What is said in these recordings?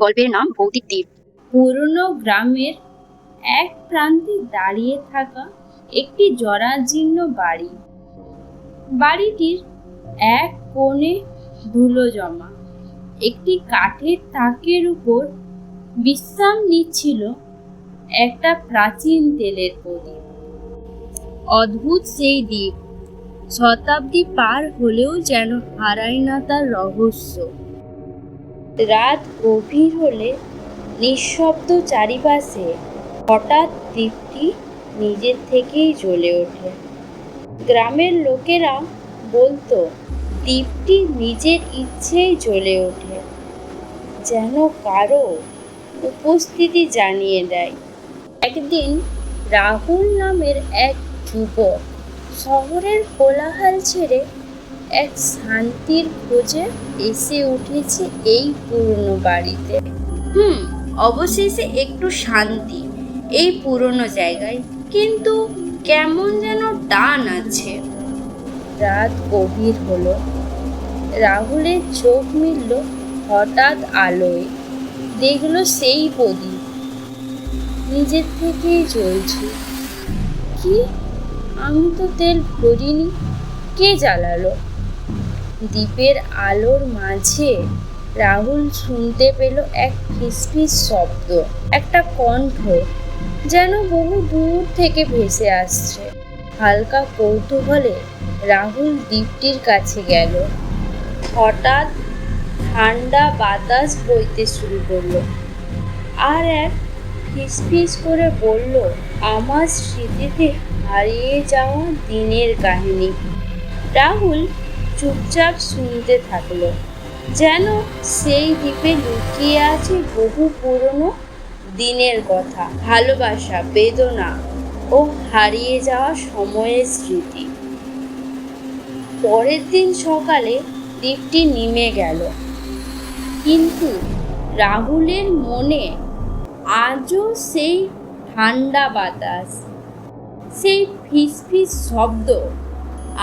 গল্পের নাম ভৌতিক দ্বীপ। পুরনো গ্রামের এক প্রান্তে দাঁড়িয়ে থাকা একটি জরাজীর্ণ বাড়ি। বাড়িটির এক কোণে ধুলো জমা একটি কাঠের তাকের উপর বিশ্রাম নিচ্ছিল একটা প্রাচীন তেলের প্রদীপ। অদ্ভুত সেই দ্বীপ শতাব্দী পার হলেও যেন হারায় না তার রহস্য। রাত গভীর হলে নিঃশব্দ চারিপাশে হঠাৎ দ্বীপটি নিজের থেকেই জ্বলে ওঠে। গ্রামের লোকেরা বলতো দ্বীপটি নিজের ইচ্ছেই জ্বলে ওঠে, যেন কারো উপস্থিতি জানিয়ে দেয়। একদিন রাহুল নামের এক যুবক শহরের কোলাহল ছেড়ে এক শান্তির খোঁজে এসে উঠেছে এই পুরনো বাড়িতে। অবশেষে একটু শান্তি এই পুরনো জায়গায়, কিন্তু কেমন যেন টান আছে। রাত গভীর হলো, রাহুলের চোখ মিলল হঠাৎ আলোয়। দেখলো সেই প্রদীপ নিজের থেকেই জ্বলছে। কি, আমি তো তেল ভরিনি, কে জ্বালালো? দ্বীপের আলোর মাঝে রাহুল শুনতে পেল এক ফিসফিস শব্দ, একটা কণ্ঠ যেন বহু দূর থেকে ভেসে আসছে। হালকা কৌতূহলে রাহুল দ্বীপটির কাছে গেল। হঠাৎ ঠান্ডা বাতাস বইতে শুরু করলো, আর এক ফিসফিস করে বলল, আমার স্মৃতিতে হারিয়ে যাওয়া দিনের কাহিনী। রাহুল চুপচাপ শুনতে থাকলো, যেন সেই দ্বীপে লুকিয়ে আছে বহু পুরনো দিনের কথা, ভালোবাসা, বেদনা ও হারিয়ে যাওয়া সময়ের স্মৃতি। পরের দিন সকালে দ্বীপটি নেমে গেল, কিন্তু রাহুলের মনে আজও সেই ঠান্ডা বাতাস, সেই ফিসফিস শব্দ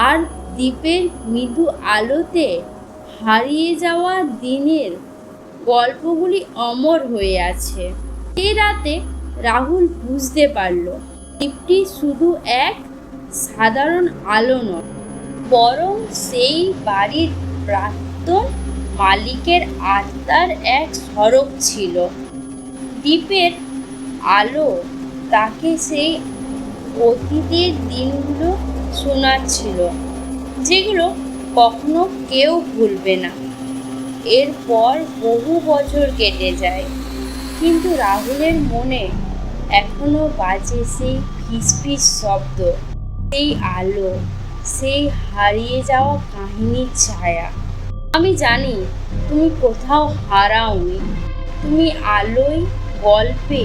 আর দ্বীপের মৃদু আলোতে হারিয়ে যাওয়া দিনের গল্পগুলি অমর হয়ে আছে। সে রাতে রাহুল বুঝতে পারল দ্বীপটি শুধু এক সাধারণ আলো নয়, বরং সেই বাড়ির প্রাক্তন মালিকের আত্মার এক ঝলক ছিল। দ্বীপের আলো তাকে সেই অতীতের দিনগুলো শোনাচ্ছিল, যেগুলো কখনো কেউ ভুলবে না। এরপর বহু বছর কেটে যায়, কিন্তু রাহুলের মনে এখনো বাজে সেই ফিসফিস শব্দ, সেই আলো, সেই হারিয়ে যাওয়া কাহিনীর ছায়া। আমি জানি তুমি কোথাও হারাওনি, তুমি আলোয়, গল্পে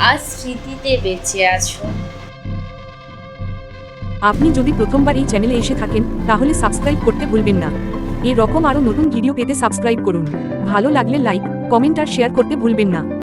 আর স্মৃতিতে বেঁচে আছো। আপনি যদি প্রথমবার এই চ্যানেলে এসে থাকেন তাহলে সাবস্ক্রাইব করতে ভুলবেন না। এরকম আরও নতুন ভিডিও পেতে সাবস্ক্রাইব করুন। ভালো লাগলে লাইক, কমেন্ট আর শেয়ার করতে ভুলবেন না।